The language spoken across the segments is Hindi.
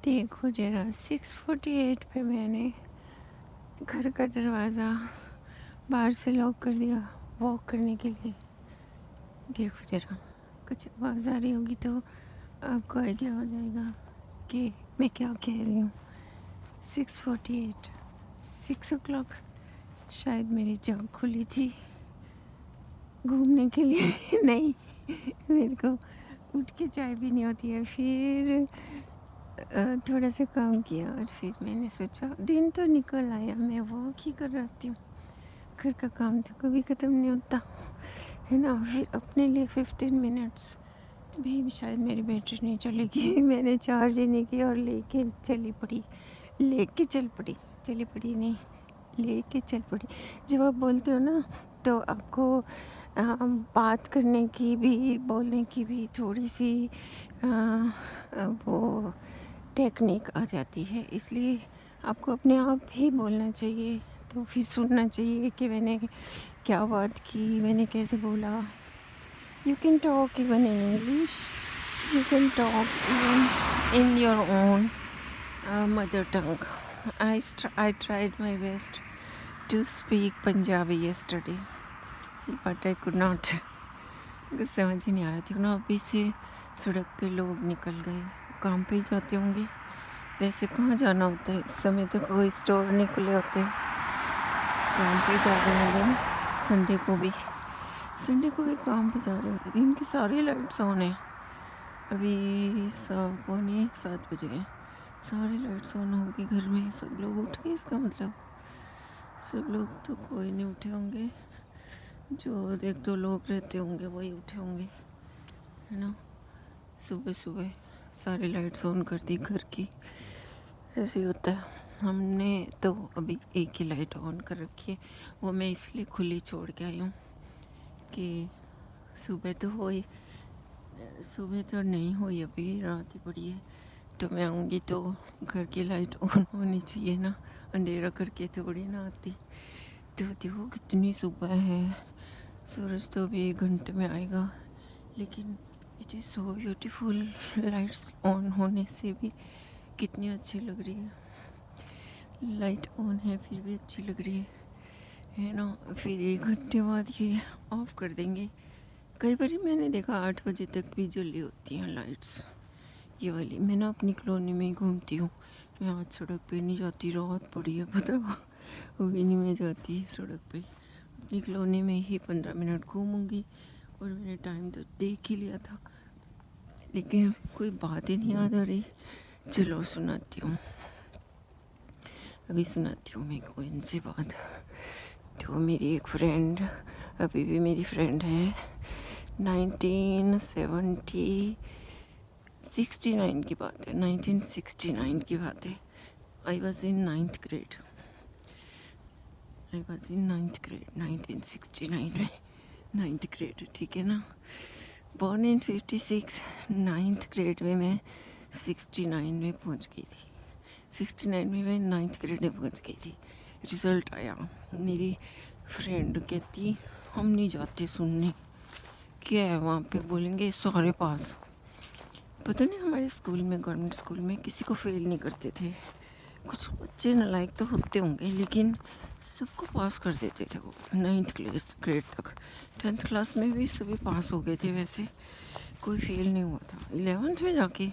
देखो जरा 6:48 पे मैंने घर का दरवाज़ा बाहर से लॉक कर दिया वॉक करने के लिए। देखो जरा कुछ आवाज़ आ रही होगी तो आपको आइडिया हो जाएगा कि मैं क्या कह रही हूँ। 6:48 6 o'clock शायद मेरी जॉब खुली थी घूमने के लिए नहीं, मेरे को उठ के चाय पीनी होती है। फिर थोड़ा सा काम किया और फिर मैंने सोचा दिन तो निकल आया, मैं वॉक ही कर रहती हूँ, घर का काम तो कभी ख़त्म नहीं होता है ना। फिर अपने लिए 15 मिनट्स भी शायद मेरी बैटरी नहीं चलेगी मैंने चार्ज ही नहीं किया और लेके चली पड़ी नहीं, लेके चल पड़ी। जब आप बोलते हो ना तो आपको बात करने की भी बोलने की भी थोड़ी सी वो टेक्निक आ जाती है, इसलिए आपको अपने आप ही बोलना चाहिए। तो फिर सुनना चाहिए कि मैंने क्या बात की, मैंने कैसे बोला। You can talk even in English, you can talk even in your own mother tongue. I tried my best to speak Punjabi yesterday, but I could not. कुछ समझ ही नहीं आ रहा थी ना। अभी से सड़क पे लोग निकल गए, काम पे ही जाते होंगे। वैसे कहाँ जाना होता है इस समय, तो कोई स्टोर नहीं खुले होते, काम पे जा रहे होंगे ना। संडे को भी काम पे जा रहे होंगे। दिन की सारी लाइट्स ऑन है। अभी 6:45 बज गए, सारी लाइट्स ऑन होगी घर में। सब लोग उठ गए, इसका मतलब सब लोग तो कोई नहीं उठे होंगे, जो 1-2 लोग रहते होंगे वही उठे होंगे, है ना। सुबह सुबह सारी लाइट्स ऑन कर दी घर की, ऐसे ही होता है। हमने तो अभी एक ही लाइट ऑन कर रखी है, वो मैं इसलिए खुली छोड़ के आई हूँ कि सुबह तो नहीं हुई, अभी रात ही पड़ी है। तो मैं आऊँगी तो घर की लाइट ऑन होनी चाहिए ना, अंधेरा करके थोड़ी ना आती। तो देखो कितनी सुबह है, सूरज तो अभी 1 घंटे में आएगा, लेकिन it is so beautiful. Lights on होने से भी कितनी अच्छी लग रही है। लाइट ऑन है फिर भी अच्छी लग रही है ना। फिर 1 घंटे बाद ये ऑफ कर देंगे। कई बार मैंने देखा 8 बजे तक भी जली होती हैं लाइट्स। ये वाली मैं ना अपनी कॉलोनी में ही घूमती हूँ, मैं आज सड़क पे नहीं जाती, रात पड़ी है पता वो भी नहीं मैं जाती सड़क पे। अपनी कॉलोनी में ही 15 मिनट घूमूंगी। और मैंने टाइम तो देख ही लिया था, लेकिन कोई बात ही नहीं याद आ रही। चलो सुनाती हूँ, अभी सुनाती हूँ मैं कोई इनसे बात। तो मेरी एक फ्रेंड, अभी भी मेरी फ्रेंड है, 1969 की बात है, 1969 की बात है। I was in 9th grade 1969 में, 9th grade, ठीक है ना। बॉर्न इन 56, 9th grade में मैं 69 में पहुंच गई थी। 69 में मैं 9th grade में पहुंच गई थी। रिज़ल्ट आया, मेरी फ्रेंड कहती हम नहीं जाते सुनने, क्या है वहाँ पे, बोलेंगे सारे पास। पता नहीं हमारे स्कूल में, गवर्नमेंट स्कूल में किसी को फेल नहीं करते थे। कुछ बच्चे नालायक तो होते होंगे, लेकिन सबको पास कर देते थे वो 9th ग्रेड तक। 10th क्लास में भी सभी पास हो गए थे, वैसे कोई फेल नहीं हुआ था। 11th में जाके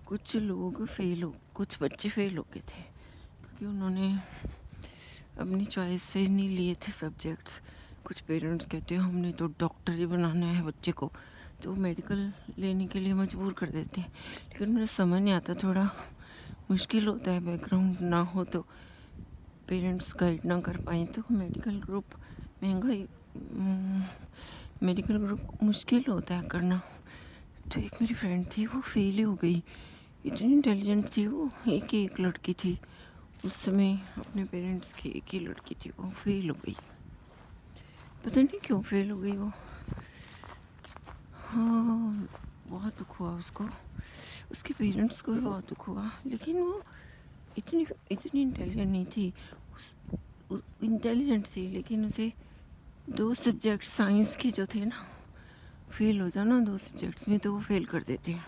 कुछ बच्चे फेल हो गए थे, क्योंकि उन्होंने अपनी चॉइस से नहीं लिए थे सब्जेक्ट्स। कुछ पेरेंट्स कहते हैं हमने तो डॉक्टर ही बनाना है बच्चे को, तो मेडिकल लेने के लिए मजबूर कर देते हैं। लेकिन मुझे समझ नहीं आता, थोड़ा मुश्किल होता है, बैकग्राउंड ना हो तो पेरेंट्स गाइड ना कर पाए तो मेडिकल ग्रुप मेडिकल ग्रुप मुश्किल होता है करना। तो एक मेरी फ्रेंड थी, वो फेल ही हो गई। इतनी इंटेलिजेंट थी वो, एक लड़की थी उस समय, अपने पेरेंट्स की एक ही लड़की थी, वो फेल हो गई। पता नहीं क्यों फेल हो गई वो। हाँ, बहुत दुख हुआ उसको, उसके पेरेंट्स को भी बहुत दुख हुआ। लेकिन वो इतनी इंटेलिजेंट नहीं थी। इंटेलिजेंट थी, लेकिन उसे 2 सब्जेक्ट साइंस के जो थे ना, फेल हो जाना 2 सब्जेक्ट्स में तो वो फेल कर देते हैं।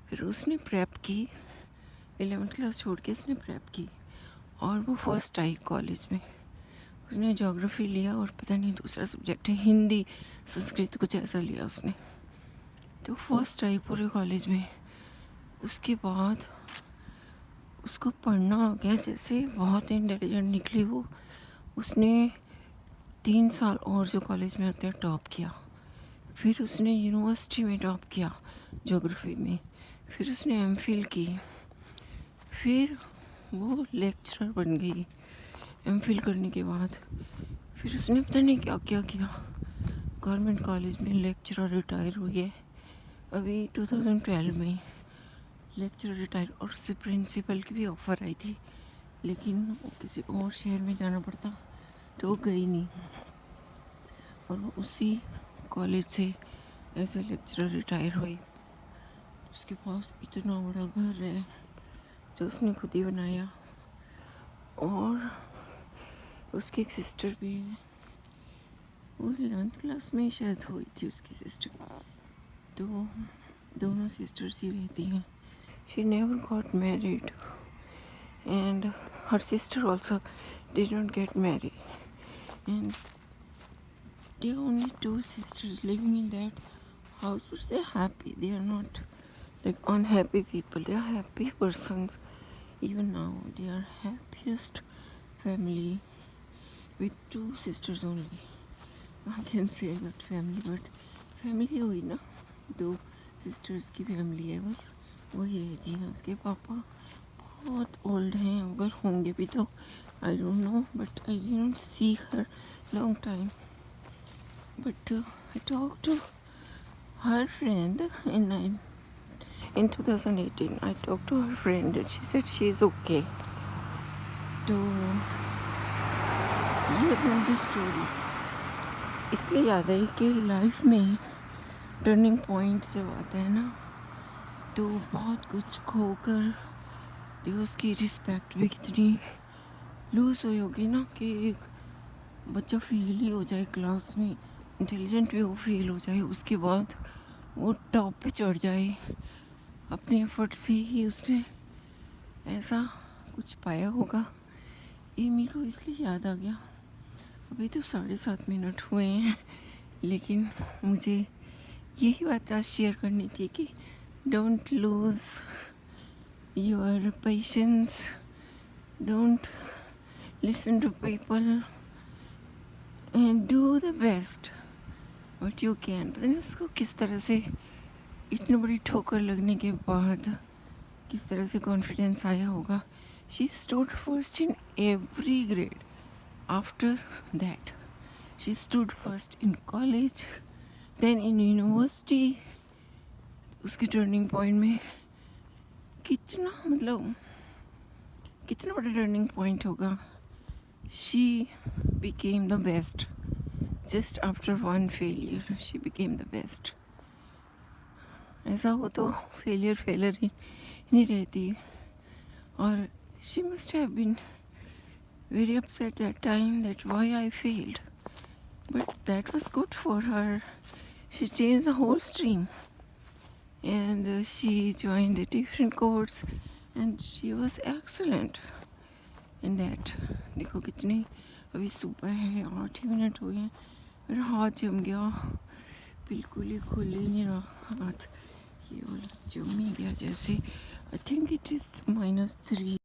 फिर उसने प्रेप की, 11th क्लास छोड़ के इसने प्रेप की और वो फर्स्ट आई कॉलेज में। उसने ज्योग्राफी लिया और पता नहीं दूसरा सब्जेक्ट है हिंदी संस्कृत कुछ ऐसा लिया उसने, तो फर्स्ट आई पूरे कॉलेज में। उसके बाद उसको पढ़ना आ गया, जैसे बहुत इंटेलिजेंट निकली वो। उसने 3 साल और जो कॉलेज में होते हैं टॉप किया, फिर उसने यूनिवर्सिटी में टॉप किया ज्योग्राफी में, फिर उसने एमफिल की, फिर वो लेक्चरर बन गई एमफिल करने के बाद। फिर उसने पता नहीं क्या क्या किया, गवर्नमेंट कॉलेज में लेक्चरर रिटायर हुई है अभी 2012 में लेक्चरर रिटायर। और उससे प्रिंसिपल की भी ऑफ़र आई थी, लेकिन वो किसी और शहर में जाना पड़ता तो वो गई नहीं, और वो उसी कॉलेज से एज ए लेक्चरर रिटायर हुई। उसके पास इतना बड़ा घर है जो उसने खुद ही बनाया, और उसकी एक सिस्टर भी है। वो 11th क्लास में शायद हुई थी उसकी सिस्टर, तो दोनों सिस्टर्स ही रहती हैं। She never got married and her sister also did not get married, and there are only 2 sisters living in that house, but they're happy. They are not like unhappy people, they are happy persons. Even now they are happiest family with 2 sisters only. I can say not family, but family हुई ना, 2 sisters की फैमिली है, बस वही रहती है। उसके पापा बहुत ओल्ड हैं, अगर होंगे भी तो I don't know, but I didn't see her long time. But I talk to her friend in 2018. I talked to her friend and she said she is okay. तो ये अपनी स्टोरी इसलिए याद है कि लाइफ में टर्निंग पॉइंट जब आता है ना, तो बहुत कुछ खोकर तो उसकी रिस्पेक्ट भी कितनी लूज हुई होगी ना, कि एक बच्चा फेल ही हो जाए क्लास में, इंटेलिजेंट भी वो फेल हो जाए, उसके बाद वो टॉप पे चढ़ जाए, अपने एफर्ट से ही उसने ऐसा कुछ पाया होगा। ये मेरे को इसलिए याद आ गया। अभी तो 7:30 हुए हैं, लेकिन मुझे यही बात आज शेयर करनी थी कि don't lose your patience, don't listen to people and do the best what you can. पता नहीं उसको किस तरह से इतनी बड़ी ठोकर लगने के बाद किस तरह से कॉन्फिडेंस आया होगा। She stood first in every grade. After that she stood first in college, then in university. उसके टर्निंग पॉइंट में कितना मतलब कितना बड़ा टर्निंग पॉइंट होगा। She became the best just after one failure, she became the best. ऐसा हो तो फेलियर ही नहीं रहती। और she must have been very upset that time that why I failed, but that was good for her. She changed the whole stream, and she joined a different course and she was excellent in that. देखो कितनी, अभी सुबह है 8 ही मिनट हुए हैं, मेरा हाथ जम गया, बिल्कुल ही खुल ही नहीं रहा हाथ, ये वाला जम ही गया जैसे। I think it is -3